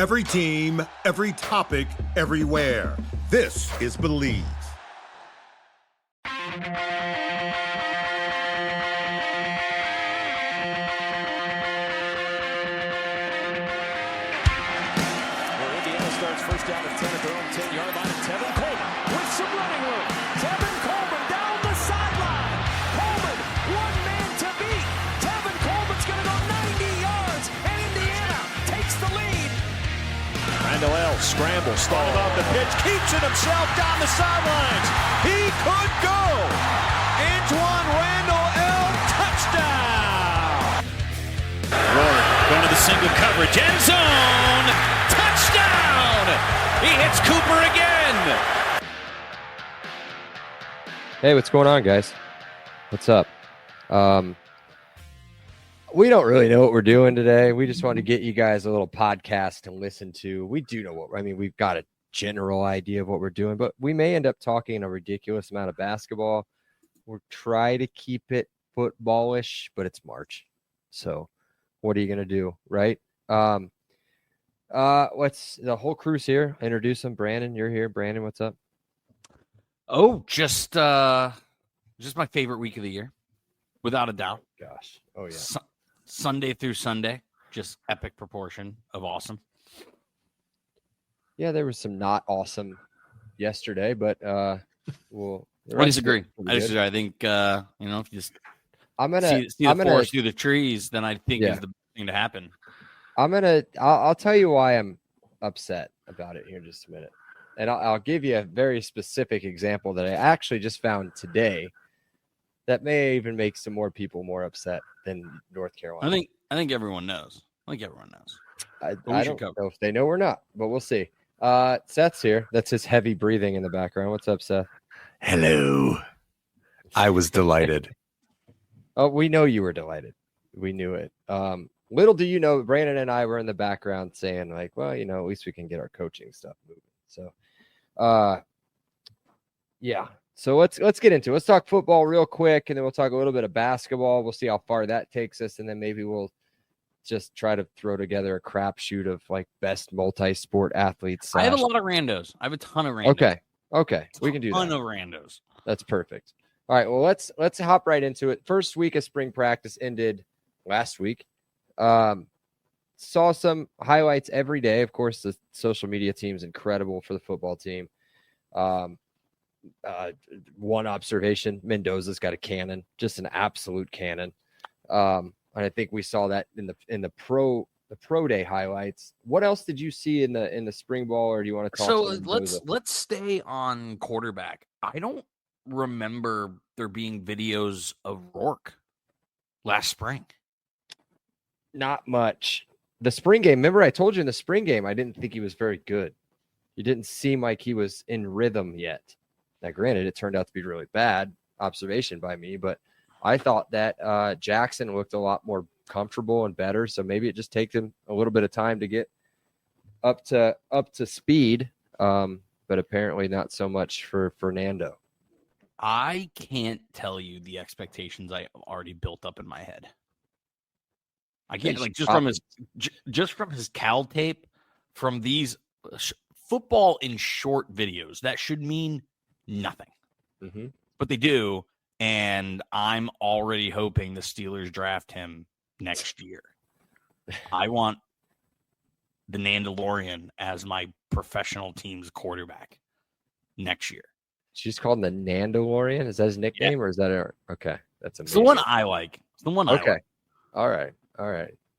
Every team, every topic, everywhere. This is Believe. First down at 10 at their own 10-yard line. Tevin Coleman with some running room. Tevin Coleman down the sideline. Coleman, one man to beat. Tevin Coleman's going to go 90 yards, and Indiana takes the lead. Randall L. scrambles, started off the pitch, keeps it himself down the sidelines. He could go. Antoine Randall L. touchdown. Rory going to the single coverage, end zone. Touchdown! He hits Cooper again. Hey, what's going on, guys? What's up? We don't really know what we're doing today. We just want to get you guys a little podcast to listen to. We do know we've got a general idea of what we're doing, but we may end up talking a ridiculous amount of basketball. We'll try to keep it footballish, but it's March. So what are you going to do, right? What's the whole crew's here? Introduce them. Brandon, you're here. Brandon, what's up? Oh, just my favorite week of the year, without a doubt. Gosh. Oh yeah. Sunday through Sunday, just epic proportion of awesome. Yeah, there was some not awesome yesterday, but I disagree. I think if you just I'm gonna see the forest through the trees, then I think is the thing to happen. I'll tell you why I'm upset about it here in just a minute. And I'll give you a very specific example that I actually just found today that may even make some more people more upset than North Carolina. I think everyone knows. I don't know if they know or not, but we'll see. Seth's here. That's his heavy breathing in the background. What's up, Seth? Hello. I was delighted. Oh, we know you were delighted. We knew it. Little do you know, Brandon and I were in the background saying, like, well, at least we can get our coaching stuff moving. So, yeah. So let's get into it. Let's talk football real quick, and then we'll talk a little bit of basketball. We'll see how far that takes us, and then maybe we'll just try to throw together a crapshoot of like best multi-sport athletes. I have a lot of randos. I have a ton of randos. Okay. We can do that. A ton of randos. That's perfect. All right. Well, let's hop right into it. First week of spring practice ended last week. Saw some highlights every day. Of course, the social media team is incredible for the football team. One observation, Mendoza's got a cannon, just an absolute cannon. And I think we saw that in the pro day highlights. What else did you see in the spring ball, or do you want to talk? So let's stay on quarterback. I don't remember there being videos of Rourke last spring. Not much. The spring game, remember I told you in the spring game, I didn't think he was very good. He didn't seem like he was in rhythm yet. Now, granted, it turned out to be really bad observation by me, but I thought that Jackson looked a lot more comfortable and better. So maybe it just takes him a little bit of time to get up to speed. But apparently not so much for Fernando. I can't tell you the expectations I already built up in my head. I can't just from his Cal tape, from these football in short videos that should mean nothing, but they do. And I'm already hoping the Steelers draft him next year. I want the Nandalorian as my professional team's quarterback next year. She's called the Nandalorian. Is that his nickname, or is that okay? That's amazing. It's the one I like. It's the one I like. All right.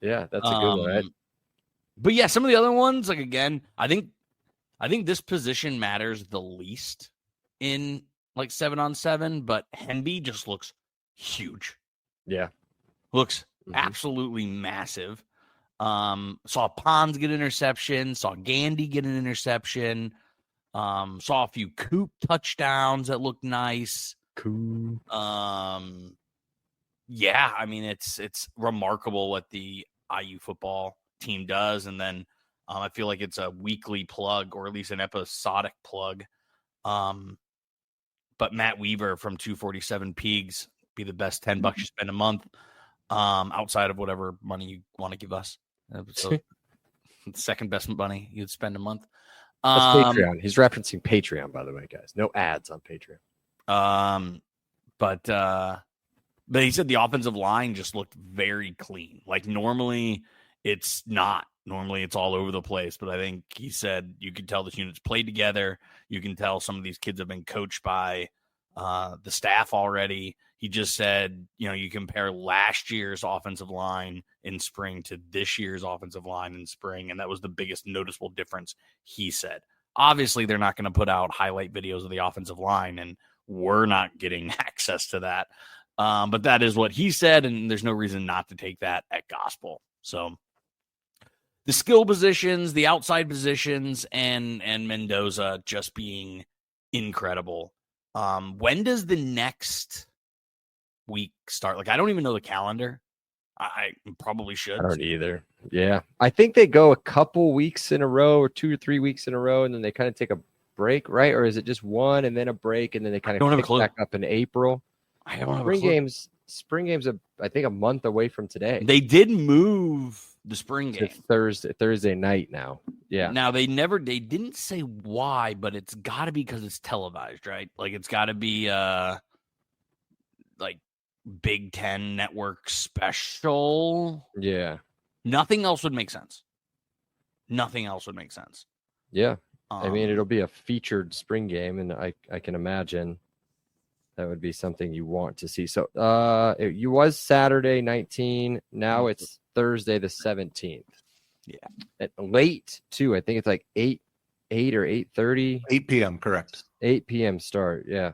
Yeah, that's a good one. Right? But yeah, some of the other ones, like again, I think this position matters the least in like 7-on-7, but Hemby just looks huge. Yeah. Looks absolutely massive. Saw Pons get an interception, saw Gandy get an interception, saw a few Coop touchdowns that looked nice. Cool. Yeah, I mean it's remarkable what the IU football team does, and then I feel like it's a weekly plug, or at least an episodic plug. But Matt Weaver from 247 Pigs be the best $10 you spend a month, outside of whatever money you want to give us. So second best money you'd spend a month. That's Patreon. He's referencing Patreon, by the way, guys. No ads on Patreon. But he said the offensive line just looked very clean. Like normally it's not. Normally it's all over the place. But I think he said you could tell the units played together. You can tell some of these kids have been coached by the staff already. He just said, you compare last year's offensive line in spring to this year's offensive line in spring, and that was the biggest noticeable difference, he said. Obviously, they're not going to put out highlight videos of the offensive line, and we're not getting access to that. But that is what he said, and there's no reason not to take that at gospel. So the skill positions, the outside positions, and Mendoza just being incredible. When does the next week start? Like, I don't even know the calendar. I probably should. I don't either. Yeah. I think they go a couple weeks in a row or 2 or 3 weeks in a row, and then they kind of take a break, right? Or is it just one and then a break, and then they kind of pick back up in April? I don't have a clue. Spring games, I think, a month away from today. They did move the spring game. It's Thursday night now. Yeah. Now they didn't say why, but it's got to be because it's televised, right? Like it's got to be like Big Ten Network special. Yeah. Nothing else would make sense. Yeah. I mean, it'll be a featured spring game, and I can imagine that would be something you want to see. So it was Saturday 19. Now it's Thursday the 17th. Yeah. At late too. I think it's like 8 or 8:30. 8 p.m. Correct. 8 p.m. start. Yeah.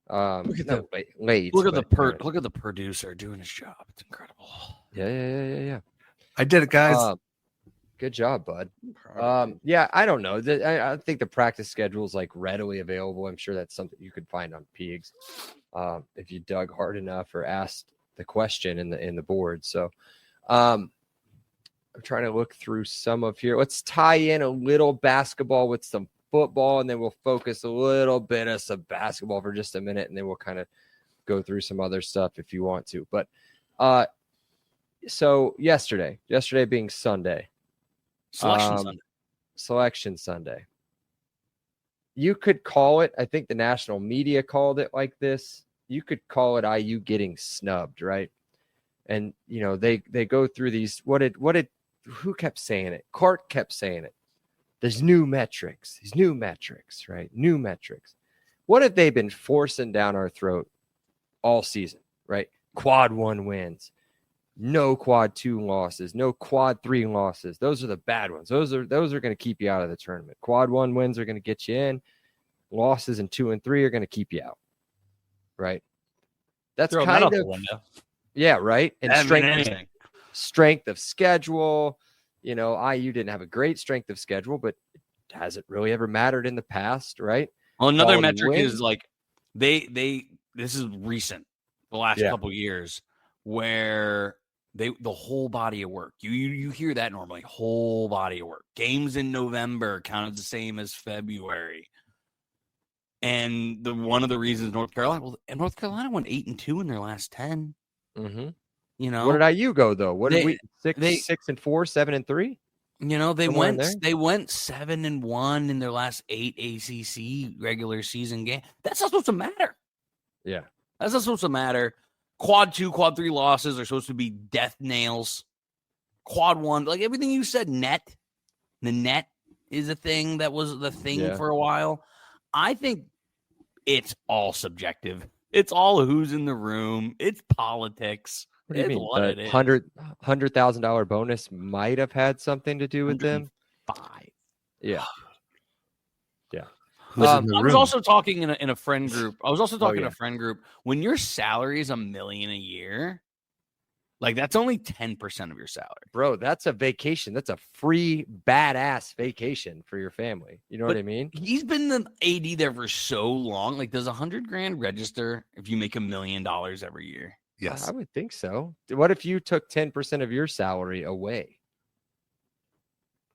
Look at late. Look at the producer doing his job. It's incredible. Yeah. I did it, guys. Good job, bud. Yeah, I don't know. I think the practice schedule is like readily available. I'm sure that's something you could find on Pigs if you dug hard enough or asked the question in the board. So I'm trying to look through some of here. Let's tie in a little basketball with some football, and then we'll focus a little bit of some basketball for just a minute, and then we'll kind of go through some other stuff if you want to. But so yesterday being Sunday. Selection Sunday. You could call it, I think the national media called it like this. You could call it IU getting snubbed, right? And they go through these. Who kept saying it? Clark kept saying it. There's these new metrics, right? New metrics. What have they been forcing down our throat all season, right? Quad 1 wins. No quad 2 losses, no quad 3 losses. Those are the bad ones. Those are going to keep you out of the tournament. Quad 1 wins are going to get you in. Losses in 2 and 3 are going to keep you out. Right? That's Throw kind that of out the window. Yeah, right. And Anything. strength of schedule. IU didn't have a great strength of schedule, but has it really ever mattered in the past, right? Well, another Quality metric wins. is like this is recent, the last couple years, where the whole body of work. You hear that normally, whole body of work. Games in November counted the same as February. And one of the reasons North Carolina went 8-2 in their last 10. Mm-hmm. What did IU go though? What did we 6-4, 7-3? They Somewhere went 7-1 in their last 8 ACC regular season game. That's not supposed to matter. Yeah, that's not supposed to matter. Quad 2, quad 3 losses are supposed to be death nails. Quad 1, like everything you said, the net is a thing that was the thing for a while. I think it's all subjective. It's all who's in the room. It's politics. What do you mean? What it is. $100,000 bonus might have had something to do with them. 5. Yeah. I was also talking in a friend group. I was also talking in a friend group. When your salary is $1 million a year, like that's only 10% of your salary, bro. That's a vacation. That's a free badass vacation for your family. You know what I mean? He's been the AD there for so long. Like, does $100,000 register if you make $1 million every year? Yes, I would think so. What if you took 10% of your salary away?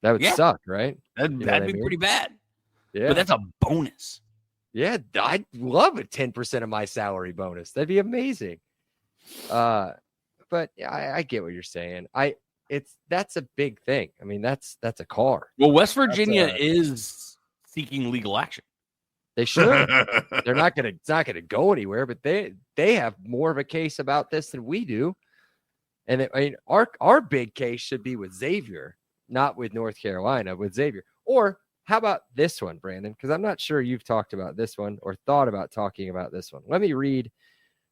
That would suck, right? That'd be pretty bad. Yeah, but that's a bonus. Yeah, I'd love a 10% of my salary bonus. That'd be amazing. But I get what you're saying. that's a big thing. I mean, that's a car. Well, West Virginia is seeking legal action. They should. They're not gonna. It's not gonna go anywhere. But they have more of a case about this than we do. And I mean, our big case should be with Xavier, not with North Carolina, with Xavier. Or how about this one, Brandon? Because I'm not sure you've talked about this one or thought about talking about this one. Let me read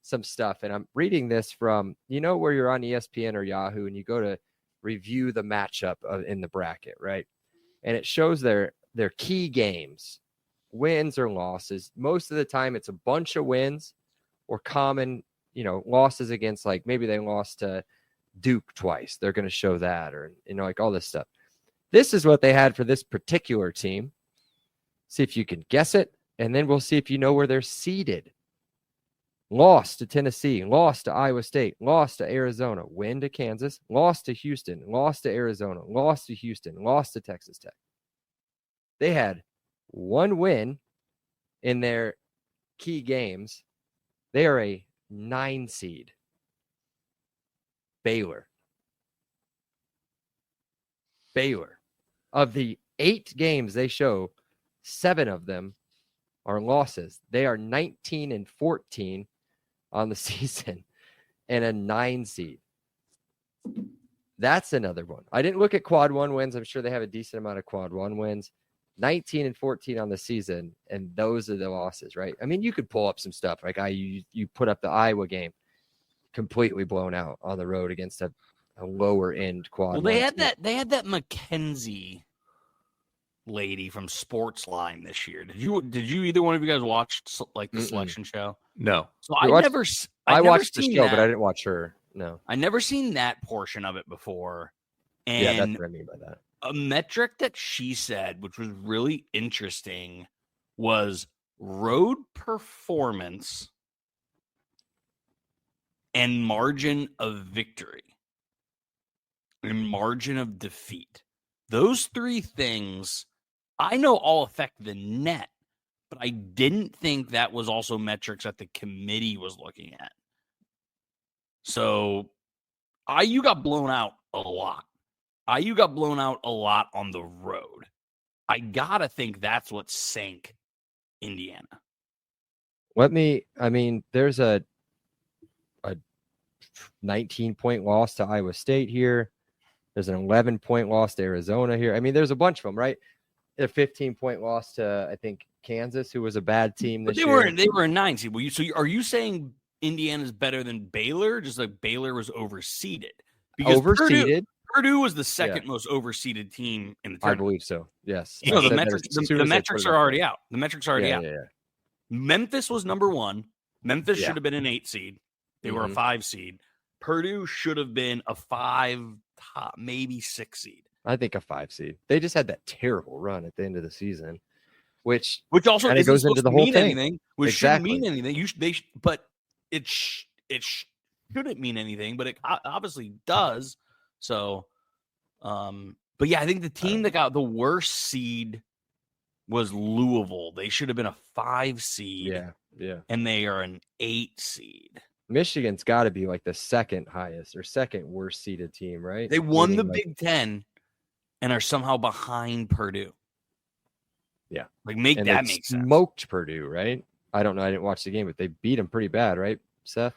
some stuff. And I'm reading this from, where you're on ESPN or Yahoo and you go to review the matchup in the bracket, right? And it shows their key games, wins or losses. Most of the time it's a bunch of wins or common, losses against, like, maybe they lost to Duke twice. They're going to show that, or, like all this stuff. This is what they had for this particular team. See if you can guess it. And then we'll see if you know where they're seated. Lost to Tennessee, lost to Iowa State, lost to Arizona, win to Kansas, lost to Houston, lost to Arizona, lost to Houston, lost to Texas Tech. They had one win in their key games. They are a 9 seed. Baylor. Of the 8 games they show, 7 of them are losses. They are 19-14 on the season and a 9 seed. That's another one. I didn't look at quad 1 wins. I'm sure they have a decent amount of quad 1 wins. 19-14 on the season, and those are the losses, right? I mean, you could pull up some stuff like you put up the Iowa game, completely blown out on the road against a lower end quad. Well, they had that McKenzie lady from Sportsline this year. Did you either one of you guys watch like the selection show? No. So I watched the show, but I didn't watch her. No, I never seen that portion of it before. And yeah, that's what I mean by that. A metric that she said, which was really interesting, was road performance and margin of victory and margin of defeat. Those 3 things I know all affect the net, but I didn't think that was also metrics that the committee was looking at. So IU got blown out a lot. IU got blown out a lot on the road. I gotta think that's what sank Indiana. There's a 19-point loss to Iowa State here. There's an 11-point loss to Arizona here. I mean, there's a bunch of them, right? A 15-point loss to, I think, Kansas, who was a bad team this year. They were a 9 seed. Are you saying Indiana's better than Baylor? Just like Baylor was overseeded? Because overseeded. Purdue was the second most overseeded team in the tournament. I believe so. Yes. No, the metrics are already out. The metrics are already out. Yeah. Memphis was number 1. Memphis should have been an 8 seed. They were a 5 seed. Purdue should have been a 5, top, maybe 6 seed. I think a 5 seed. They just had that terrible run at the end of the season, which also goes into the whole thing. Anything, which shouldn't mean anything. But it shouldn't mean anything. But it obviously does. So, but yeah, I think the team that got the worst seed was Louisville. They should have been a 5 seed. Yeah. And they are an 8 seed. Michigan's got to be like the second highest or second worst seeded team, right? They won the Big Ten and are somehow behind Purdue. Yeah. Make sense. Smoked Purdue, right? I don't know. I didn't watch the game, but they beat them pretty bad, right, Seth?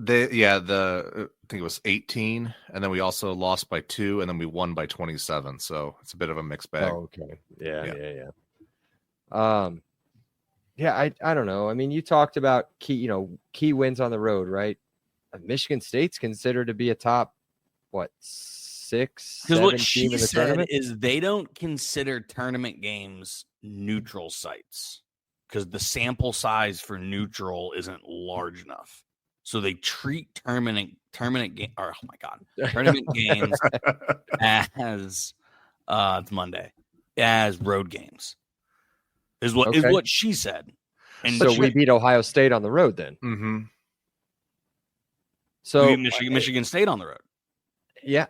I think it was 18, and then we also lost by 2, and then we won by 27. So it's a bit of a mixed bag. Oh, okay. Yeah. I don't know. I mean, you talked about key wins on the road, right? Michigan State's considered to be a top, 6, 7 team in the tournament? Is they don't consider tournament games neutral sites because the sample size for neutral isn't large enough. So they treat tournament game. Or, oh my God, tournament games as it's Monday as road games. Is what she said. And so we beat Ohio State on the road then. Mm-hmm. So we beat Michigan State on the road. Yeah.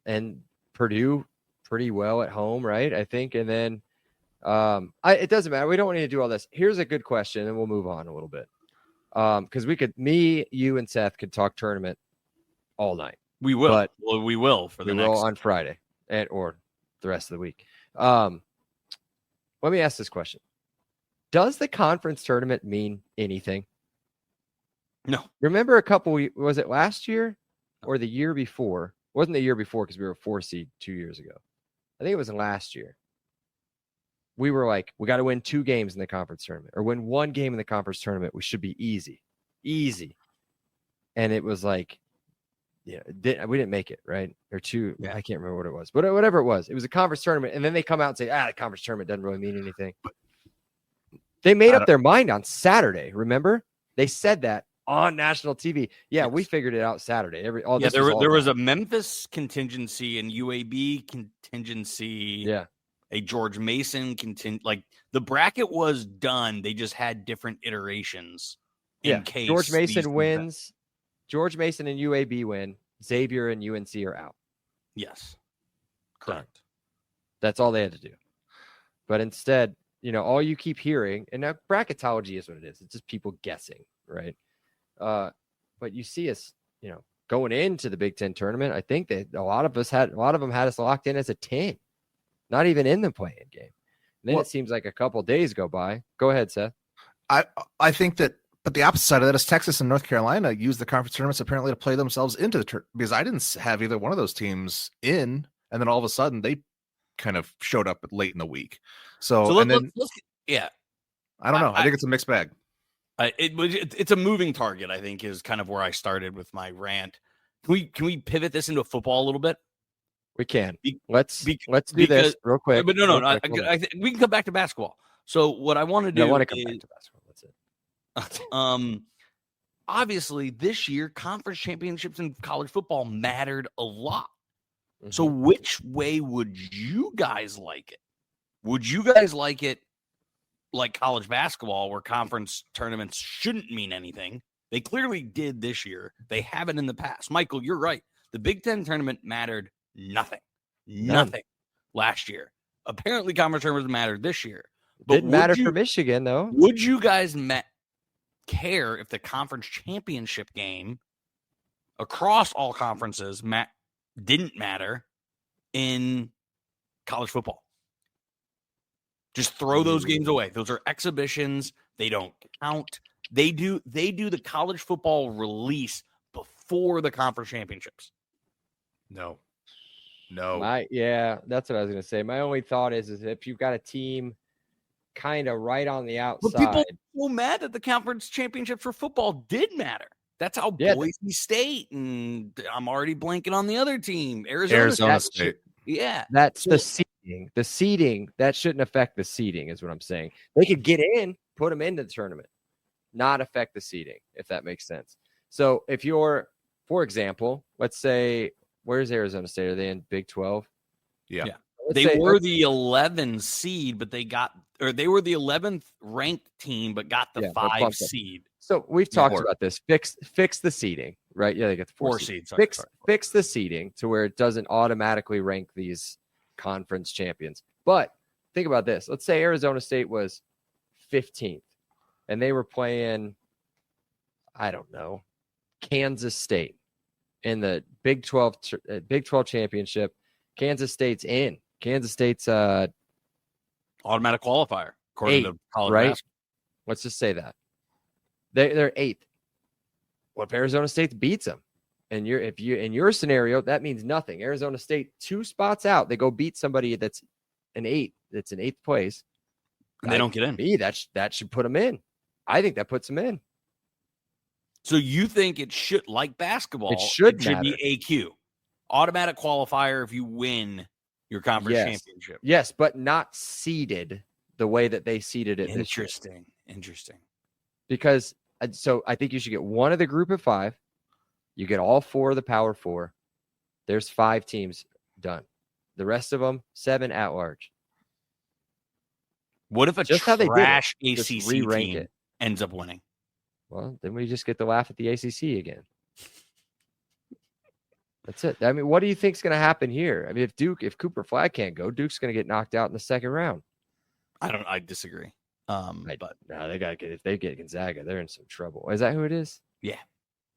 And Purdue pretty well at home, right? I think. And then it doesn't matter. We don't need to do all this. Here's a good question, and we'll move on a little bit. Because you and Seth could talk tournament all night. We will. But Well, we will for the we next will on Friday or the rest of the week. Let me ask this question. Does the conference tournament mean anything? No. Remember was it last year or the year before? It wasn't the year before because we were a 4 seed 2 years ago. I think it was last year. We were like, we got to win 2 games in the conference tournament or win 1 game in the conference tournament. We should be easy. And it was like, yeah, we didn't make it, right? Or 2. Yeah. I can't remember what it was, but whatever it was a conference tournament. And then they come out and say, the conference tournament doesn't really mean anything. They made up their mind on Saturday. Remember? They said that on national TV. Yeah, we figured it out Saturday. There was a Memphis contingency and UAB contingency. Yeah. A George Mason like the bracket was done. They just had different iterations in case George Mason wins. George Mason and UAB win. Xavier and UNC are out. Yes. Correct. That's all they had to do. But instead, all you keep hearing, and now bracketology is what it is. It's just people guessing, right? But you see us, going into the Big Ten tournament. I think that a lot of them had us locked in as a 10. Not even in the play-in game. And then it seems like a couple days go by. Go ahead, Seth. I think that, but the opposite side of that is Texas and North Carolina use the conference tournaments apparently to play themselves into the tournament, because I didn't have either one of those teams in, and then all of a sudden they kind of showed up late in the week. So I don't know. I think it's a mixed bag. It's a moving target, I think, is kind of where I started with my rant. Can we pivot this into football a little bit? We can. Let's do this real quick. But no. I think we can come back to basketball. So what I want to do I want to come back to basketball. That's it. Obviously, this year, conference championships in college football mattered a lot. Mm-hmm. So which way would you guys like it? Would you guys like it like college basketball, where conference tournaments shouldn't mean anything? They clearly did this year. They haven't in the past. Michael, you're right. The Big Ten tournament mattered nothing last year. Apparently, conference tournaments mattered this year. But didn't matter for Michigan, though. Would you guys care if the conference championship game across all conferences didn't matter in college football? Just throw those games away. Those are exhibitions. They don't count. They do the college football release before the conference championships. No. That's what I was going to say. My only thought is if you've got a team kind of right on the outside. But people were mad that the conference championships for football did matter. That's how Boise State, and I'm already blanking on the other team, Arizona State. That's the seeding. The seeding, that shouldn't affect the seeding, is what I'm saying. They could get in, put them into the tournament, not affect the seeding, if that makes sense. So if you're, for example, let's say, where's Arizona State? Are they in Big 12? Yeah. They were the 11 seed, but they were the 11th ranked team, but got the 5 seed. So we've talked about this. Fix the seeding, right? Yeah, they get the 4 seed. Fix the seeding to where it doesn't automatically rank these conference champions. But think about this. Let's say Arizona State was 15th and they were playing, I don't know, Kansas State in the Big 12 championship. Kansas State's in. Kansas State's automatic qualifier according to college basketball. Let's just say that they're 8th. What if Arizona State beats them? And in your scenario, that means nothing. Arizona State 2 spots out. They go beat somebody that's an 8. That's in 8th place. And they don't get in. That should put them in. I think that puts them in. So you think it should, like basketball, it should be AQ. Automatic qualifier if you win your conference championship. Yes, but not seeded the way that they seeded it. Interesting. Because so I think you should get one of the group of 5. You get all 4 of the Power 4. There's 5 teams done. The rest of them, 7 at large. What if a trash ACC team ends up winning? Well, then we just get to laugh at the ACC again. That's it. I mean, what do you think's going to happen here? I mean, if Cooper Flag can't go, Duke's going to get knocked out in the second round. I disagree. But no, they got to get. If they get Gonzaga, they're in some trouble. Is that who it is? Yeah.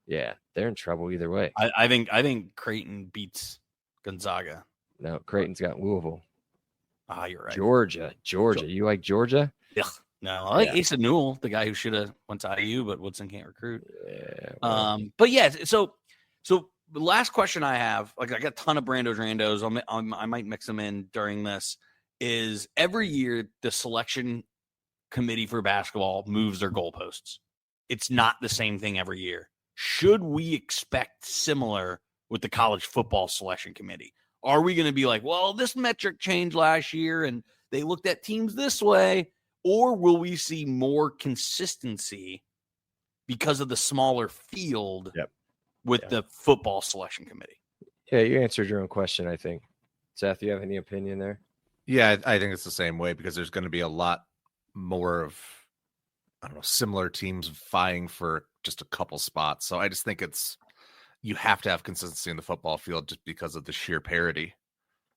Yeah, they're in trouble either way. I think Creighton beats Gonzaga. No, Creighton's got Louisville. Ah, you're right. Georgia. You like Georgia? Ugh. No, I like Asa Newell, the guy who should have went to IU, but Woodson can't recruit. Yeah. Well, But yeah, so the last question I have, like I got a ton of Brandos Randos. I might mix them in during this. Is every year the selection committee for basketball moves their goalposts. It's not the same thing every year. Should we expect similar with the college football selection committee? Are we going to be like, well, this metric changed last year and they looked at teams this way? Or will we see more consistency because of the smaller field with the football selection committee? Yeah, you answered your own question, I think. Seth, you have any opinion there? Yeah, I think it's the same way because there's going to be a lot more of, I don't know, similar teams vying for just a couple spots. So I just think you have to have consistency in the football field just because of the sheer parity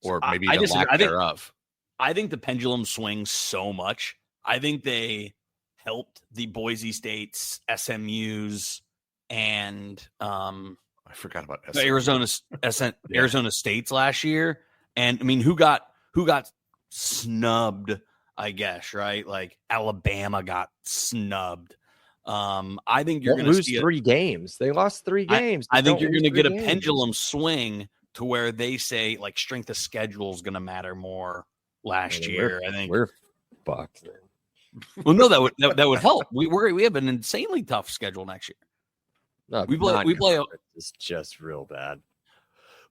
or maybe the lack thereof. I think the pendulum swings so much. I think they helped the Boise States, SMUs, and I forgot about Arizona States last year. And I mean, who got snubbed, I guess, right? Like Alabama got snubbed. I think you're going to lose 3 games. They lost 3 games. I think you're going to get a pendulum swing to where they say like strength of schedule is going to matter more last year. I think we're fucked. Well, no, that would help. We have an insanely tough schedule next year. No, we play. It's just real bad.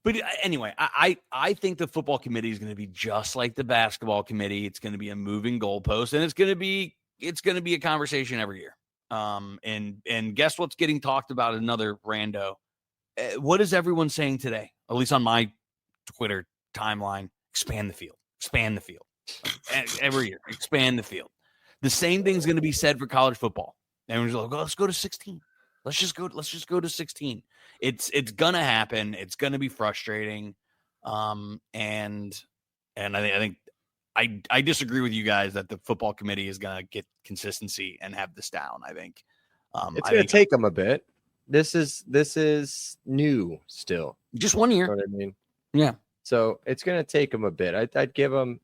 But anyway, I think the football committee is going to be just like the basketball committee. It's going to be a moving goalpost, and it's going to be a conversation every year. And guess what's getting talked about? Another rando. What is everyone saying today? At least on my Twitter timeline, expand the field. Every year, expand the field. The same thing's going to be said for college football. Everyone's like, let's go to 16. Let's just go to 16. It's gonna happen. It's gonna be frustrating. And I think I disagree with you guys that the football committee is gonna get consistency and have this down. I think it's gonna take them a bit. This is new still. Just 1 year. You know what I mean? Yeah. So it's gonna take them a bit. I'd give them.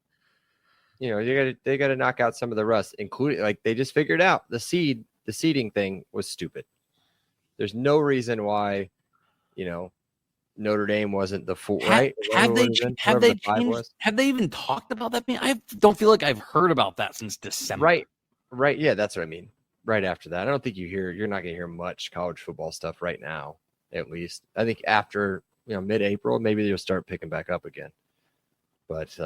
You know, they got to knock out some of the rust, including like they just figured out the seeding thing was stupid. There's no reason why, Notre Dame wasn't the full right. Have they even talked about that? I don't feel like I've heard about that since December. Right. Yeah, that's what I mean. Right after that, I don't think you're not going to hear much college football stuff right now. At least I think after mid-April, maybe you'll start picking back up again. But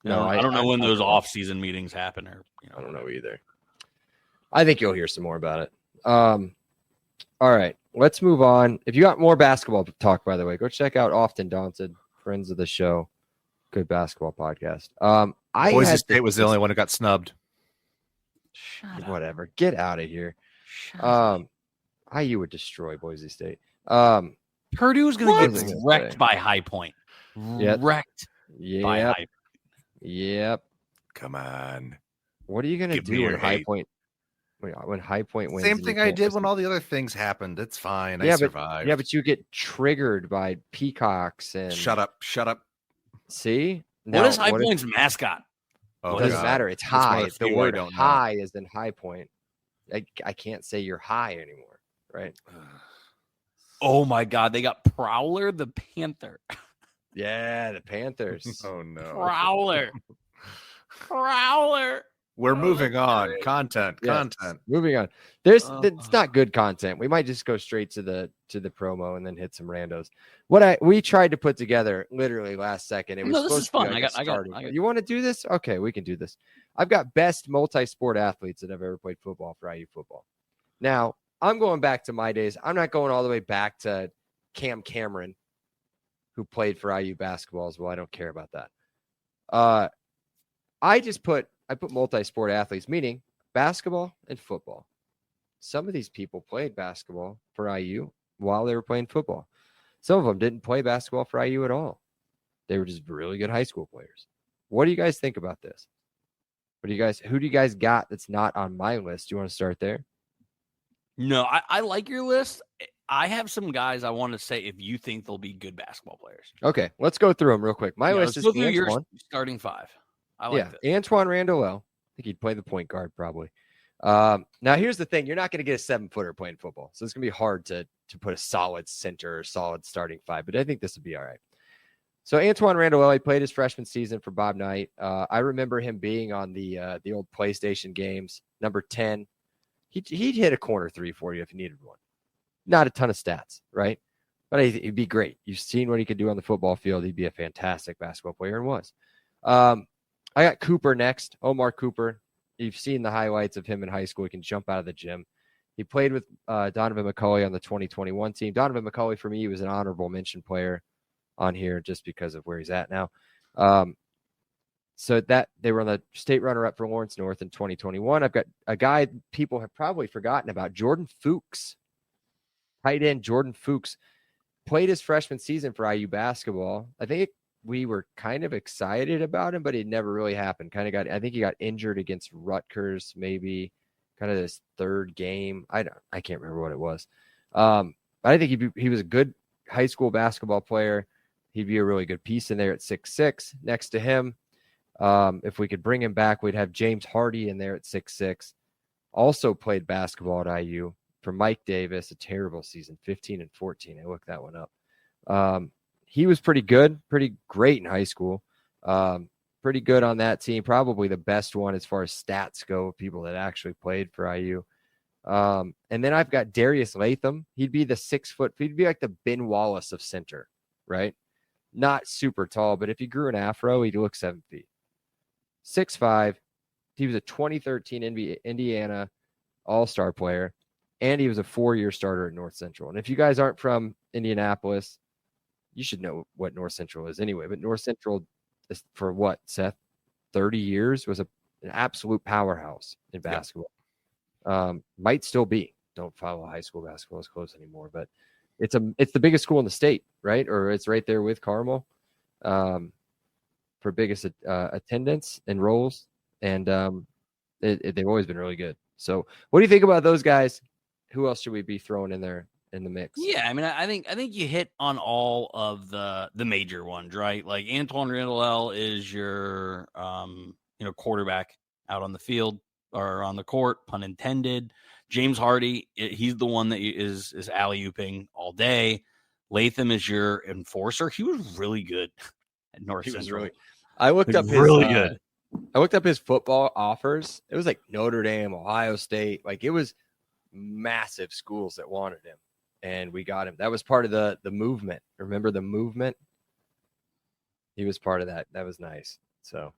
no, I don't know when those off-season meetings happen, or I don't know either. I think you'll hear some more about it. All right, let's move on. If you got more basketball talk, by the way, go check out Often Daunted, friends of the show, good basketball podcast. Boise State was the only one who got snubbed. Whatever, get out of here. IU would destroy Boise State. Purdue's going to get wrecked by High Point. Wrecked by High Point. Yep. Come on. What are you going to do when High Point wins? Same thing I did when all the other things happened. It's fine. I survived. But you get triggered by peacocks and Shut up. See? What is High Point's mascot? It doesn't matter. It's high. The word high is in High Point. I can't say you're high anymore, right? Oh my God. They got Prowler the Panther. Yeah, the Panthers. Oh no. Prowler. We're moving on. Content. Moving on. It's not good content. We might just go straight to the promo and then hit some randos. We tried to put together literally last second. It was this is fun. I got. You want to do this? Okay, we can do this. I've got best multi-sport athletes that have ever played football for IU football. Now, I'm going back to my days. I'm not going all the way back to Cam Cameron, who played for IU basketball as well. I don't care about that. I put multi-sport athletes, meaning basketball and football. Some of these people played basketball for IU while they were playing football. Some of them didn't play basketball for IU at all. They were just really good high school players. What do you guys think about this? Who do you guys got that's not on my list? Do you want to start there? No, I like your list. I have some guys I want to say if you think they'll be good basketball players. Okay, let's go through them real quick. My list let's is go through your Antoine. starting five. I like this. Antoine Randall. I think he'd play the point guard probably. Now here's the thing: you're not going to get a 7-footer playing football, so it's going to be hard to put a solid center or solid starting five. But I think this would be all right. So Antoine Randall, he played his freshman season for Bob Knight. I remember him being on the old PlayStation games. Number 10, he'd hit a corner three for you if you needed one. Not a ton of stats, right? But he'd be great. You've seen what he could do on the football field. He'd be a fantastic basketball player and was. I got Cooper next. Omar Cooper. You've seen the highlights of him in high school. He can jump out of the gym. He played with Donovan McCulley on the 2021 team. Donovan McCulley, for me, was an honorable mention player on here just because of where he's at now. So that they were on the state runner-up for Lawrence North in 2021. I've got a guy people have probably forgotten about, Jordan Fuchs. Tight end Jordan Fuchs played his freshman season for IU basketball. I think we were kind of excited about him, but it never really happened. I think he got injured against Rutgers, maybe kind of this third game. I can't remember what it was. But I think he was a good high school basketball player. He'd be a really good piece in there at 6'6". Next to him, if we could bring him back, we'd have James Hardy in there at 6'6". Also played basketball at IU. For Mike Davis, a terrible season, 15 and 14. I looked that one up. He was pretty good, pretty great in high school. Pretty good on that team. Probably the best one as far as stats go, people that actually played for IU. And then I've got Darius Latham. He'd be the 6 foot. He'd be like the Ben Wallace of center, right? Not super tall, but if he grew an afro, he'd look 7 feet. 6'5". He was a 2013 Indiana All-Star player. And he was a 4-year starter at North Central. And if you guys aren't from Indianapolis, you should know what North Central is anyway. But North Central, is for what, Seth, 30 years, was an absolute powerhouse in basketball. Yep. Might still be. Don't follow high school basketball as close anymore. But it's the biggest school in the state, right? Or it's right there with Carmel for biggest attendance and roles. And they've always been really good. So what do you think about those guys? Who else should we be throwing in there in the mix? Yeah, I mean, I think you hit on all of the major ones, right? Like Antoine Randall is your quarterback out on the field or on the court, pun intended. James Hardy, he's the one that is alley-ooping all day. Latham is your enforcer. He was really good at North Central. I looked up his really good. I looked up his football offers. It was like Notre Dame, Ohio State. Like it was massive schools that wanted him, and we got him. That was part of the movement. Remember the movement? He was part of that. That was nice. So,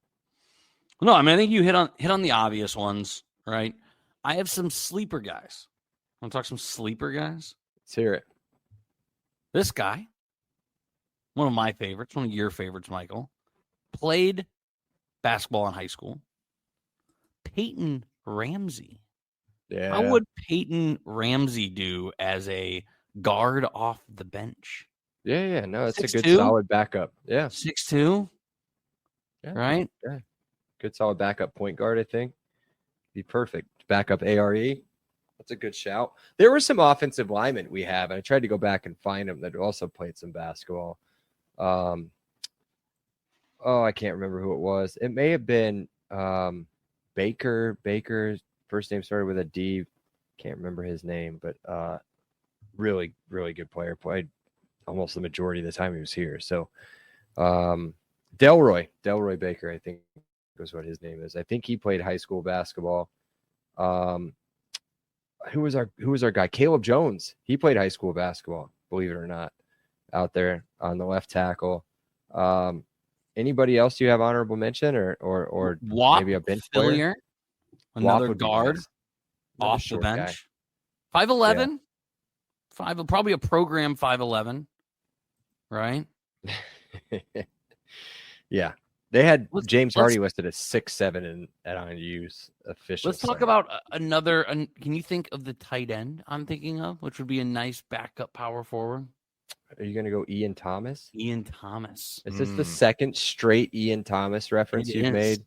no, I mean, I think you hit on the obvious ones, right? I have some sleeper guys. Want to talk some sleeper guys? Let's hear it. This guy, one of my favorites, one of your favorites, Michael, played basketball in high school. Peyton Ramsey. Yeah. How would Peyton Ramsey do as a guard off the bench? Yeah. No, it's 6'2"? a good solid backup. Yeah. 6'2". Yeah. Right? Yeah. Good solid backup point guard, I think. Be perfect. Backup ARE. That's a good shout. There were some offensive linemen we have, and I tried to go back and find them that also played some basketball. I can't remember who it was. It may have been Baker. Baker's first name started with a D. Can't remember his name, but really, really good player. Played almost the majority of the time he was here. So Delroy Baker, I think was what his name is. I think he played high school basketball. Who was our guy? Caleb Jones. He played high school basketball, believe it or not, out there on the left tackle. Anybody else you have honorable mention or maybe a bench player? Another guard off the bench. 5'11", probably a program 5'11", right? Yeah. They had James Hardy listed as 6'7" at IU's official. Let's talk about another. Can you think of the tight end I'm thinking of, which would be a nice backup power forward? Are you going to go Ian Thomas? Ian Thomas. Is this the second straight Ian Thomas reference you've made?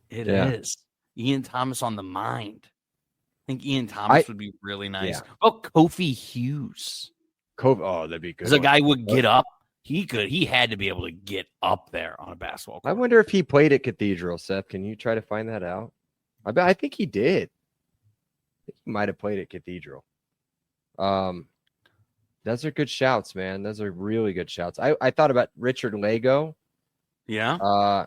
It is. Ian Thomas on the mind. I think Ian Thomas would be really nice. Yeah. Oh, Kofi Hughes. Oh, that'd be good. Because a guy would get up. He had to be able to get up there on a basketball court. I wonder if he played at Cathedral, Seth. Can you try to find that out? I think he did. I think he might have played at Cathedral. Those are good shouts, man. Those are really good shouts. I thought about Richard Lego. Yeah.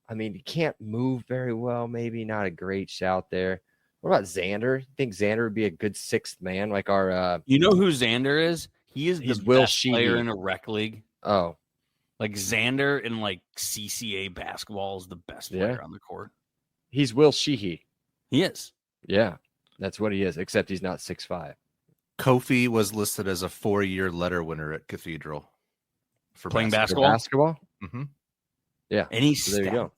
I mean, he can't move very well. Maybe not a great shout there. What about Xander? You think Xander would be a good sixth man? Like our you know who Xander is? He's the best player in a rec league. Oh. Like Xander in like CCA basketball is the best player on the court. He's Will Sheehy. He is. Yeah. That's what he is, except he's not 6'5". Kofi was listed as a 4-year letter winner at Cathedral for playing basketball. Basketball? Mm-hmm. Yeah. And he's so there you go.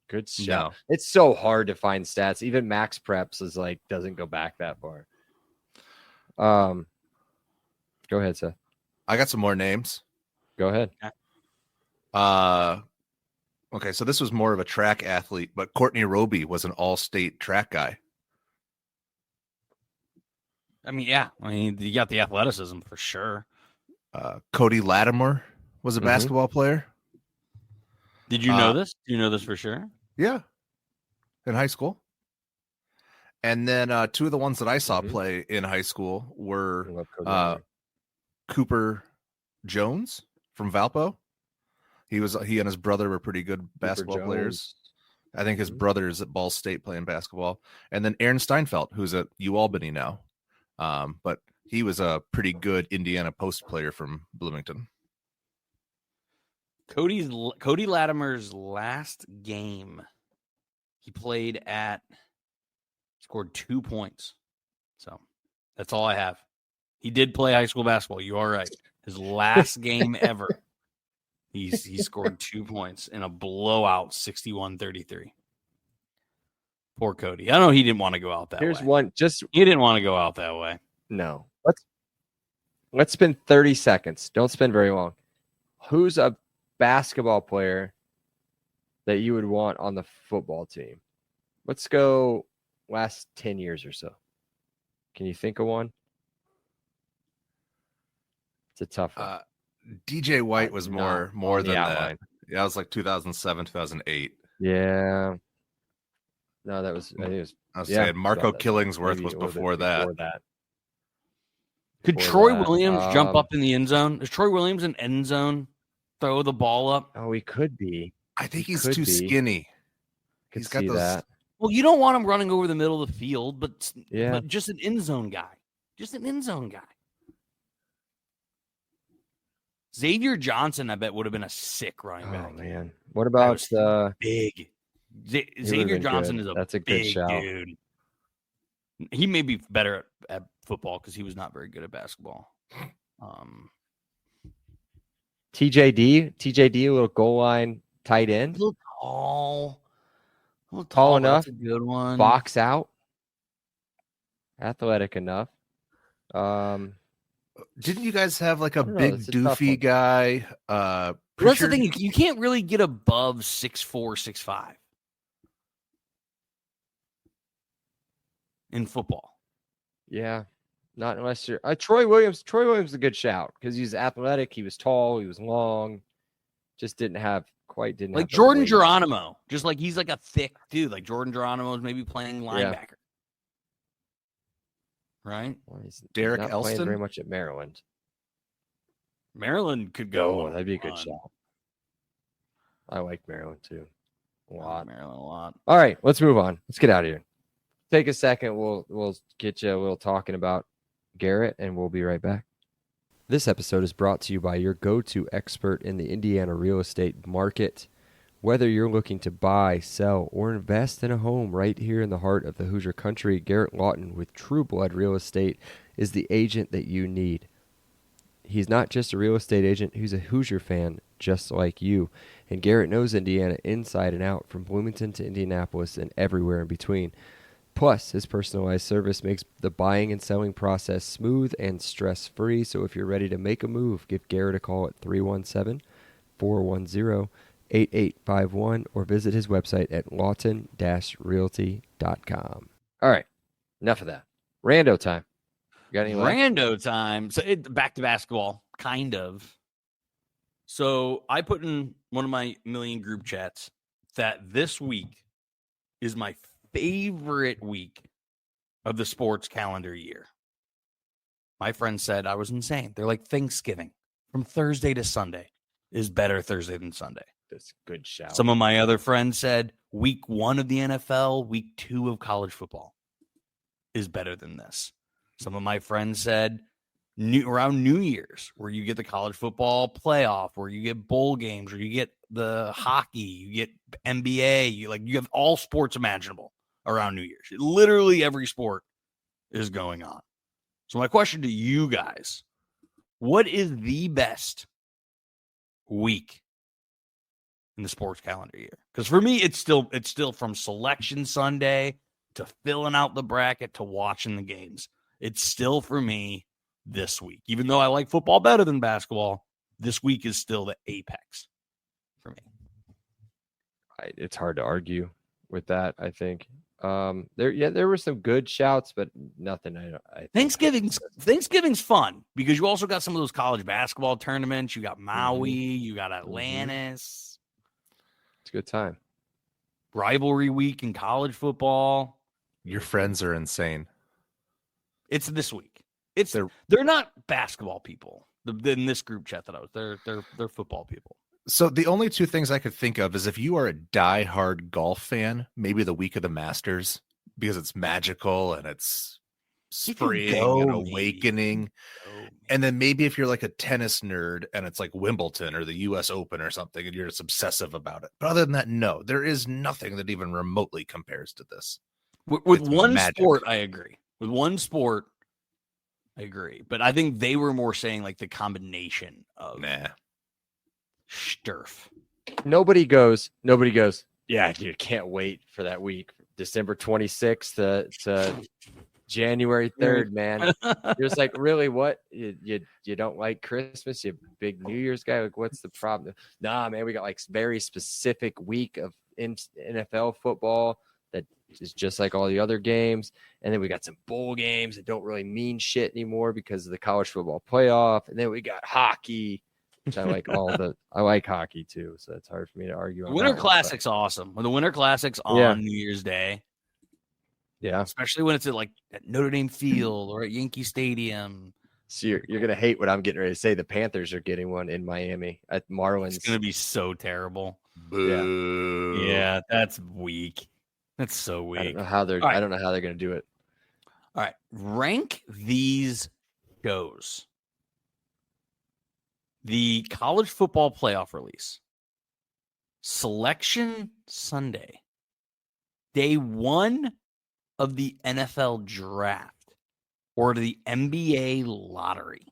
Good shout. No. It's so hard to find stats. Even Max Preps is like doesn't go back that far. Go ahead, Seth. I got some more names. Go ahead. Okay, so this was more of a track athlete, but Courtney Roby was an all-state track guy. I mean, yeah. I mean, you got the athleticism for sure. Cody Lattimore was a basketball player. Did you know this? Do you know this for sure? Yeah, in high school. And then two of the ones that I saw play in high school were Cooper Jones from Valpo. He and his brother were pretty good basketball players. I think his brother is at Ball State playing basketball. And then Aaron Steinfeld, who's at UAlbany now. But he was a pretty good Indiana Post player from Bloomington. Cody Lattimore's last game, he played scored 2 points. So that's all I have. He did play high school basketball. You are right. His last game ever, he scored 2 points in a blowout, 61-33. Poor Cody. I know he didn't want to go out that way. Here's one. He didn't want to go out that way. No. Let's spend 30 seconds. Don't spend very long. Who's a basketball player that you would want on the football team? Let's go last 10 years or so. Can you think of one? It's a tough one. DJ White was more than outline. that. Yeah, it was like 2007, 2008. Yeah. No, that was. I was saying Marco Killingsworth was before that. Could Troy Williams jump up in the end zone? Is Troy Williams in end zone? Throw the ball up? Oh, he could be. I think he's too skinny. He's got that. Well, you don't want him running over the middle of the field, but just an end zone guy. Just an end zone guy. Xavier Johnson, I bet, would have been a sick running back. Oh, man. What about big? Xavier Johnson is That's a big good shout. Dude. He may be better at football because he was not very good at basketball. TJD, a little goal line tight end. A little tall. Tall enough. That's a good one. Box out. Athletic enough. Didn't you guys have like a big doofy guy? That's the thing. You can't really get above 6'4", 6'5". in football. Yeah. Not unless you're Troy Williams. Troy Williams is a good shout because he's athletic. He was tall. He was long. Just didn't have like Jordan Geronimo. Just like he's like a thick dude. Like Jordan Geronimo is maybe playing linebacker. Right? Well, he's Derek not Elston playing very much at Maryland. Maryland could go. Oh, that'd be a good shout. I like Maryland too. A lot. All right, let's move on. Let's get out of here. Take a second. We'll get you a little talking about Garrett, and we'll be right back. This episode is brought to you by your go-to expert in the Indiana real estate market. Whether you're looking to buy, sell, or invest in a home right here in the heart of the Hoosier country, Garrett Lawton with True Blood Real Estate is the agent that you need. He's not just a real estate agent, he's a Hoosier fan just like you. And Garrett knows Indiana inside and out, from Bloomington to Indianapolis and everywhere in between. Plus, his personalized service makes the buying and selling process smooth and stress-free. So if you're ready to make a move, give Garrett a call at 317-410-8851 or visit his website at lawton-realty.com. All right, enough of that. Rando time. You got any left? Rando time. So back to basketball, kind of. So I put in one of my million group chats that this week is my favorite week of the sports calendar year. My friend said I was insane. They're like, Thanksgiving from Thursday to Sunday is better Thursday than Sunday. That's a good shout. Some of my other friends said week 1 of the NFL, week 2 of college football is better than this. Some of my friends said around New Year's, where you get the college football playoff, where you get bowl games, where you get the hockey, you get NBA, you have all sports imaginable around New Year's. Literally every sport is going on. So my question to you guys, what is the best week in the sports calendar year? Because for me, it's still from Selection Sunday to filling out the bracket to watching the games. It's still for me this week. Even though I like football better than basketball, this week is still the apex for me. It's hard to argue with that, I think. There were some good shouts, but nothing. I Thanksgiving's fun because you also got some of those college basketball tournaments. You got Maui, you got Atlantis. It's a good time. Rivalry week in college football. Your friends are insane. It's this week. They're not basketball people. In this group chat that I was, they're football people. So the only two things I could think of is if you are a diehard golf fan, maybe the week of the Masters, because it's magical and it's spring and awakening. And then maybe if you're like a tennis nerd and it's like Wimbledon or the US Open or something, and you're just obsessive about it. But other than that, no, there is nothing that even remotely compares to this. With one sport, I agree. With one sport, I agree. But I think they were more saying like the combination of Sturf. Nobody goes, yeah, you can't wait for that week, December 26th to January 3rd, man. You're just like, really, what? You don't like Christmas? You big New Year's guy? Like, what's the problem? Nah, man, we got like very specific week of NFL football that is just like all the other games. And then we got some bowl games that don't really mean shit anymore because of the college football playoff. And then we got hockey. Which I like hockey too, so it's hard for me to argue on. Winter Classic's awesome. When the Winter Classic's on New Year's Day, especially when it's at Notre Dame Field or at Yankee Stadium. So you're gonna hate what I'm getting ready to say. The Panthers are getting one in Miami at Marlins. It's gonna be so terrible. Boo. Yeah, that's weak. That's so weak. I don't know how they're gonna do it. All right, rank these shows. The college football playoff release, Selection Sunday, day 1 of the NFL draft, or the NBA lottery.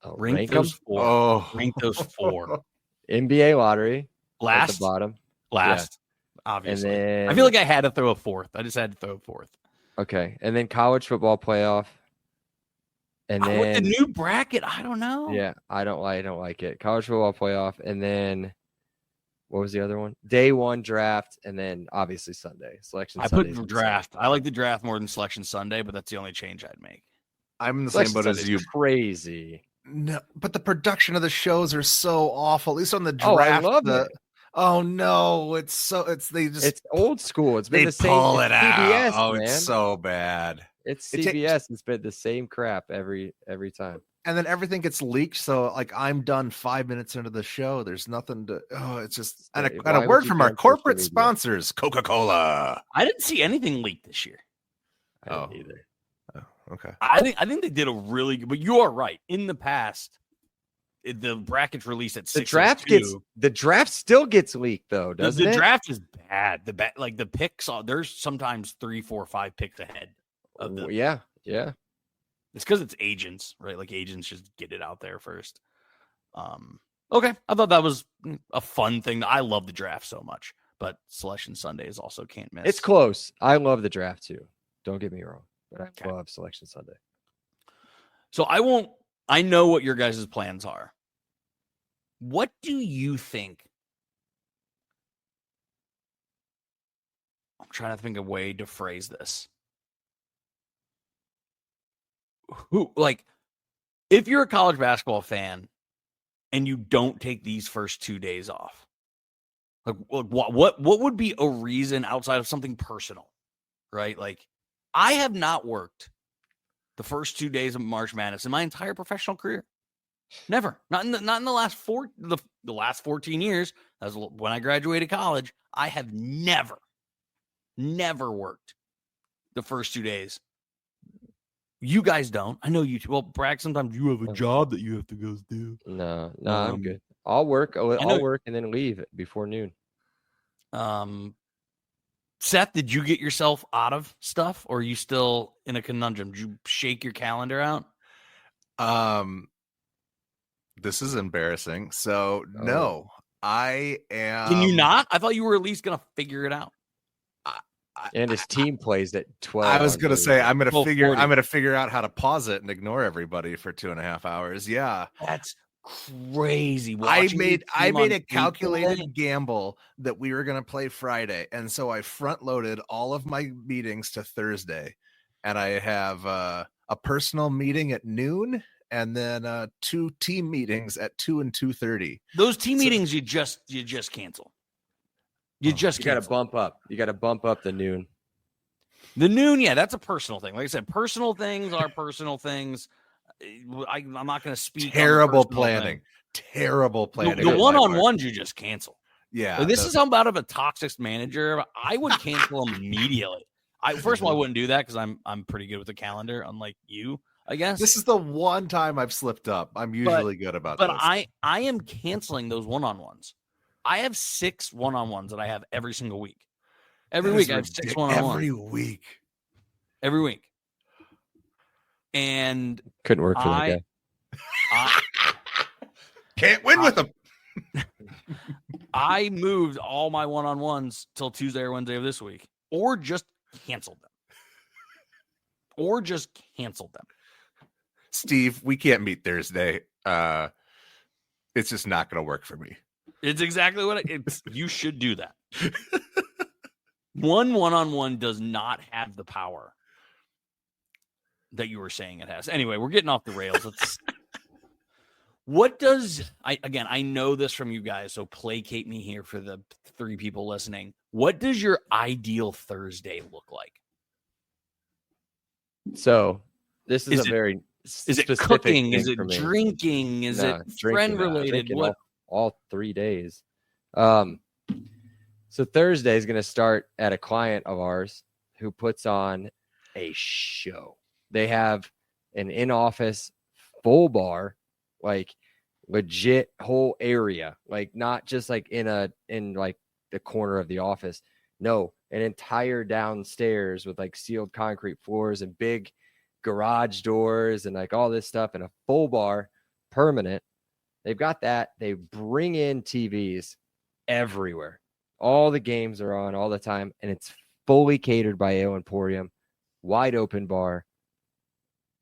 Rank those four. Rank those 4. NBA lottery, last, at the bottom, obviously. And then, I feel like I had to throw a 4th. I just had to throw a 4th. Okay, and then college football playoff. And then with the new bracket, I don't know. Yeah, I don't like it. College football playoff, and then what was the other one? Day 1 draft, and then obviously Sunday selection. I put draft. I like the draft more than Selection Sunday, but that's the only change I'd make. I'm in the same boat as you. Crazy. No, but the production of the shows are so awful. At least on the draft, I love it. Oh no, it's old school. It's been the same. Pull it out. CBS, oh, man. It's so bad. It's CBS. It's been the same crap every time. And then everything gets leaked. So like I'm done 5 minutes into the show. There's nothing to. Oh, it's just and a word from our corporate sponsors, Coca-Cola. I didn't see anything leaked this year. I didn't either. Oh, okay. I think they did a really good. But you are right. In the past, the brackets released at 6. The draft still gets leaked though, doesn't it? The draft is bad. The picks. There's sometimes 3, 4, 5 picks ahead. Yeah. It's because it's agents, right? Like agents just get it out there first. Okay, I thought that was a fun thing. I love the draft so much, but Selection Sunday is also can't miss. It's close. I love the draft too. Don't get me wrong, but I love Selection Sunday. So I know what your guys' plans are. What do you think? I'm trying to think of a way to phrase this. who like if you're a college basketball fan and you don't take these first 2 days off, like what would be a reason outside of something personal, right? Like I have not worked the first 2 days of March Madness in my entire professional career. Never. Not in the last the last 14 years. That's when I graduated college. I have never worked the first 2 days. You guys don't. I know you. Well, Bragg, sometimes you have a job that you have to go do. No, I'm good. I'll work. I'll work and then leave before noon. Seth, did you get yourself out of stuff, or are you still in a conundrum? Did you shake your calendar out? This is embarrassing. So no, I am. Can you not? I thought you were at least gonna figure it out. And his team plays at 12. I was gonna say I'm gonna 12:40. I'm gonna figure out how to pause it and ignore everybody for 2.5 hours. Yeah, That's crazy. I made a calculated gamble that we were gonna play Friday, and so I front loaded all of my meetings to Thursday, and I have a personal meeting at noon, and then 2 team meetings at 2 and 2:30. Those team meetings you just cancel. You got to bump up. You got to bump up the noon. The noon, yeah, that's a personal thing. Like I said, personal things are personal things. I'm not going to speak. Terrible planning. Terrible planning. The one-on-ones you just cancel. Yeah, Like, this is how about of a toxic manager. I would cancel them immediately. First of all, I wouldn't do that because I'm pretty good with the calendar, unlike you, I guess. This is the one time I've slipped up. I'm usually good about this. But I am canceling those one-on-ones. I have 6 one-on-ones that I have every single week. Every week I have 6 one-on-ones. Every week. And couldn't work for that guy. Can't win with them. I moved all my one-on-ones till Tuesday or Wednesday of this week, or just canceled them. Steve, we can't meet Thursday. It's just not going to work for me. It's exactly what it's. You should do that. One-on-one does not have the power that you were saying it has. Anyway, we're getting off the rails. I know this from you guys, so placate me here for the 3 people listening. What does your ideal Thursday look like? So this is it cooking? Is it drinking? Is it friend related? What? All 3 days. So Thursday is going to start at a client of ours who puts on a show. They have an in-office full bar, like legit whole area, like not just like in like the corner of the office. No, an entire downstairs with like sealed concrete floors and big garage doors and like all this stuff, and a full bar, permanent. They've got that. They bring in TVs everywhere. All the games are on all the time, and it's fully catered by Ale Emporium, wide open bar,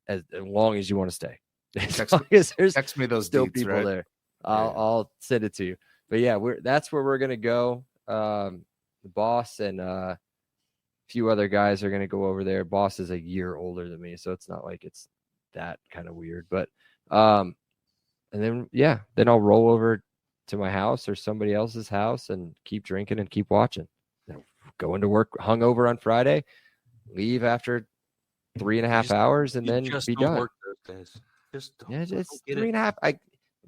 as long as you want to stay. Text me those still deets, people right? there. I'll send it to you. But yeah, that's where we're gonna go. The boss and a few other guys are gonna go over there. Boss is a year older than me, so it's not like it's that kind of weird. But and then I'll roll over to my house or somebody else's house and keep drinking and keep watching. Go into work hungover on Friday, leave after 3.5 hours, and then be done. Work those days. Just 3.5. I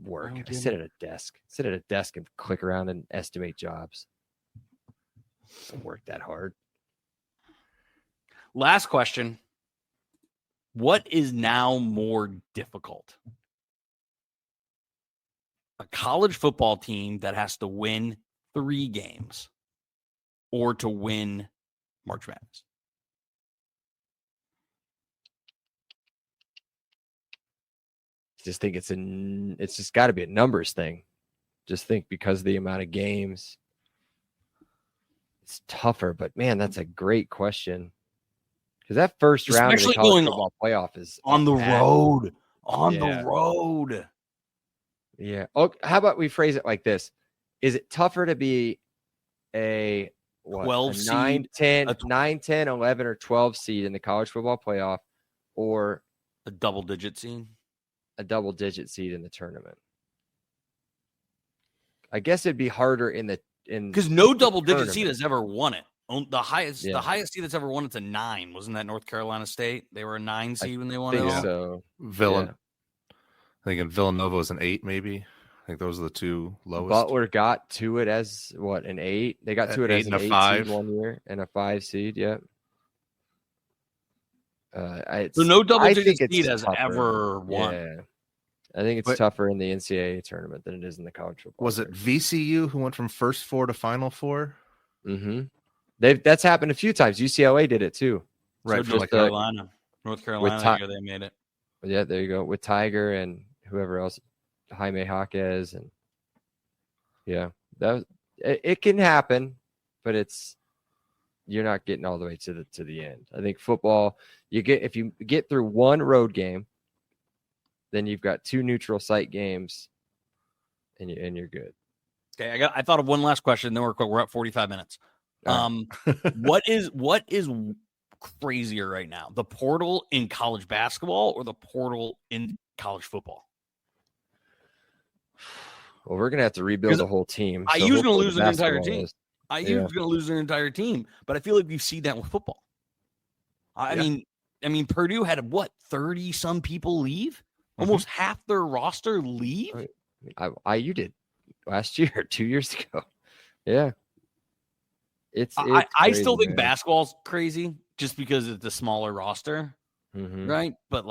work. I sit at a desk and click around and estimate jobs. Don't work that hard. Last question. What is now more difficult? A college football team that has to win 3 games or to win March Madness? Just think it's just got to be a numbers thing. Just think because of the amount of games, it's tougher. But man, that's a great question. Because that first round of the college football playoff is on the road. The road. Yeah. Oh, how about we phrase it like this? Is it tougher to be a 12 seed, 9, 10, 11, or 12 seed in the college football playoff, or A double-digit seed. A double-digit seed in the tournament. I guess it'd be harder because no double-digit seed tournament. has ever won it. The highest seed that's ever won it's a 9. Wasn't that North Carolina State? They were a 9 seed when they won it. think all. so. I think in Villanova was an 8, maybe. I think those are the two lowest. Butler got to it as what, an 8? They got to it as an 8 5 seed 1 year and a 5 seed. Yeah. So no double-digit seed has tougher. ever won. Yeah. I think it's tougher in the NCAA tournament than it is in the college football. Was it VCU who went from first 4 to final 4? Mm-hmm. That's happened a few times. UCLA did it too. Right. So North Carolina. North Carolina, they made it. Yeah, there you go. With Tiger and whoever else, Jaime Jaquez, and it can happen, but you're not getting all the way to the end. I think football, if you get through one road game, then you've got 2 neutral site games, and you're good. Okay, I thought of one last question. Then we're at 45 minutes. What is crazier right now? The portal in college basketball or the portal in college football? Well, we're gonna have to rebuild the whole team. So IU's gonna lose an entire team. Is. IU's gonna lose their entire team, but I feel like you see that with football. I mean, Purdue had 30 some people leave, almost half their roster leave. IU did last year, 2 years ago. Yeah. It's I crazy, still think man. basketball's crazy just because it's a smaller roster, right? But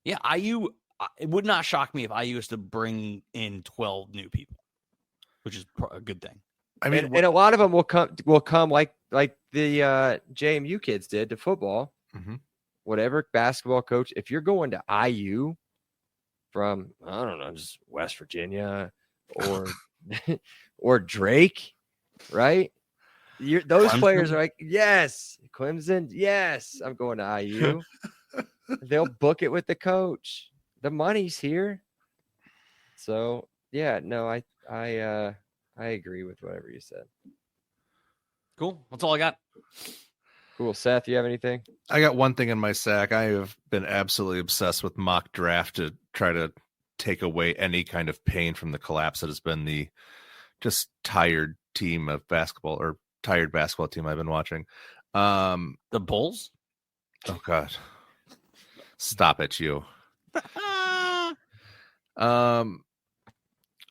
IU. It would not shock me if IU is to bring in 12 new people, which is a good thing. I mean, and a lot of them will come like the JMU kids did to football. Mm-hmm. Whatever basketball coach, if you're going to IU from, I don't know, just West Virginia or Drake, right? Those Clemson. players are like, yes, Clemson, yes, I'm going to IU. They'll book it with the coach. The money's here. So yeah, no, I agree with whatever you said. Cool. That's all I got. Cool. Seth, you have anything? I got one thing in my sack. I have been absolutely obsessed with mock draft to try to take away any kind of pain from the collapse that has been the just tired team of basketball or tired basketball team I've been watching. The Bulls? Oh God. Stop it, you.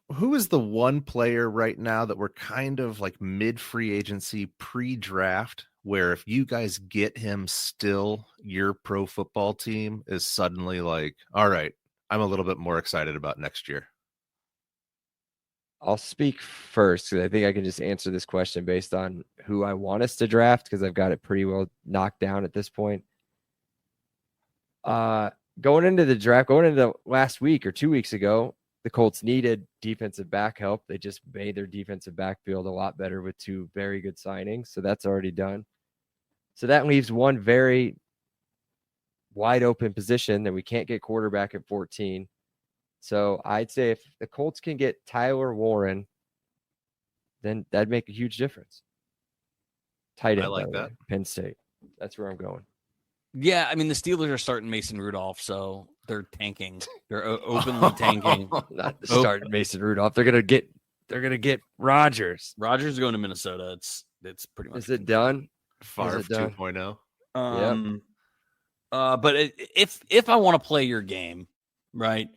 Who is the one player right now that we're kind of like mid free agency pre-draft where if you guys get him still, your pro football team is suddenly like, all right, I'm a little bit more excited about next year? I'll speak first because I think I can just answer this question based on who I want us to draft because I've got it pretty well knocked down at this point. Going into the draft, going into last week or 2 weeks ago, the Colts needed defensive back help. They just made their defensive backfield a lot better with 2 very good signings. So that's already done. So that leaves one very wide open position that we can't get quarterback at 14. So I'd say if the Colts can get Tyler Warren, then that'd make a huge difference. Tight end, I like that. Penn State. That's where I'm going. Yeah, I mean, the Steelers are starting Mason Rudolph, so they're tanking. They're openly tanking. Not starting Mason Rudolph. They're gonna get Rodgers. Rodgers is going to Minnesota. It's pretty much. Is it done? Favre 2.0. But if I want to play your game, right,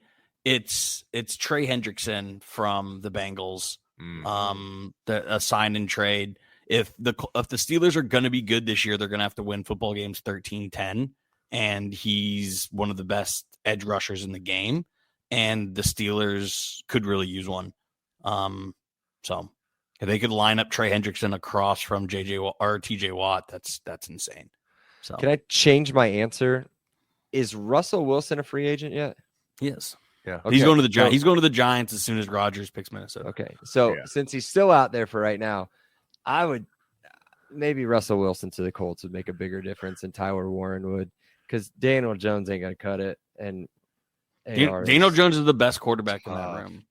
it's Trey Hendrickson from the Bengals. A sign and trade. If the Steelers are going to be good this year, they're going to have to win football games 13-10, and he's one of the best edge rushers in the game, and the Steelers could really use one. So if they could line up Trey Hendrickson across from TJ Watt, that's insane. So can I change my answer? Is Russell Wilson a free agent yet? Yes. Yeah. Okay. He's going to the Giants. He's going to the Giants as soon as Rodgers picks Minnesota. Okay. So since he's still out there for right now, I would maybe Russell Wilson to the Colts would make a bigger difference than Tyler Warren would, because Daniel Jones ain't gonna cut it. And Daniel Jones is the best quarterback in that room.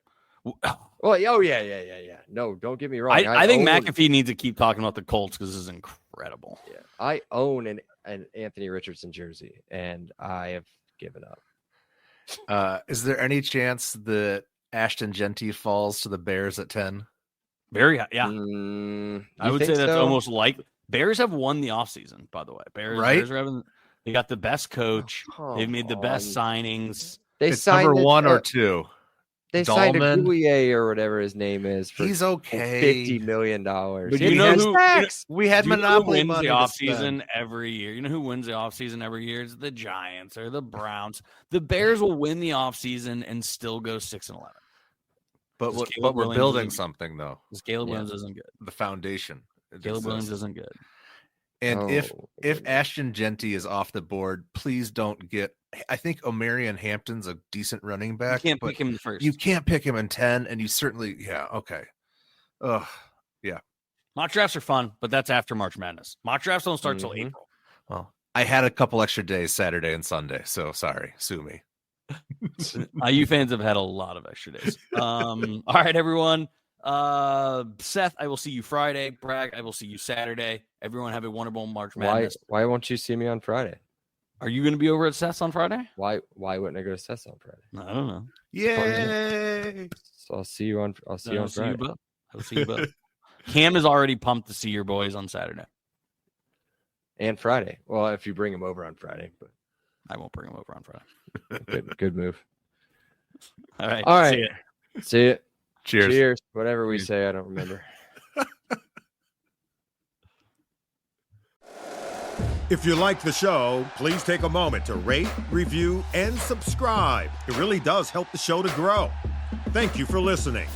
Well, yeah. No, don't get me wrong. I think McAfee needs to keep talking about the Colts because this is incredible. Yeah, I own an Anthony Richardson jersey, and I have given up. Is there any chance that Ashton Genty falls to the Bears at 10? Very, yeah. I would say that's almost like Bears have won the offseason, by the way. Bears are having, they got the best coach. They've made the best signings. It's number 1 or 2. They signed a Goulier or whatever his name is. He's okay. $50 million. But you know who we had monopoly wins money the offseason every year. You know who wins the offseason every year? It's the Giants or the Browns. The Bears will win the offseason and still go 6-11. But we're building something though. Because Caleb Williams isn't good. The foundation. Caleb Williams isn't good. And if Ashton Genty is off the board, please don't get. I think Omarion Hampton's a decent running back. You can't pick him first. You can't pick him in 10, and you certainly, okay. Yeah. Mock drafts are fun, but that's after March Madness. Mock drafts don't start till April. Well, I had a couple extra days, Saturday and Sunday, so sorry, sue me. You fans have had a lot of extra days. All right, everyone. Seth, I will see you Friday. Bragg, I will see you Saturday. Everyone have a wonderful March Madness. Why won't you see me on Friday? Are you going to be over at Seth's on Friday? Why wouldn't I go to Seth's on Friday? I don't know. Yay! So I'll see you on Friday. I'll see you both. Cam is already pumped to see your boys on Saturday and Friday. Well, if you bring him over on Friday, but I won't bring him over on Friday. Good move. All right. See you. Cheers. Whatever we say, I don't remember. If you like the show, please take a moment to rate, review, and subscribe. It really does help the show to grow. Thank you for listening.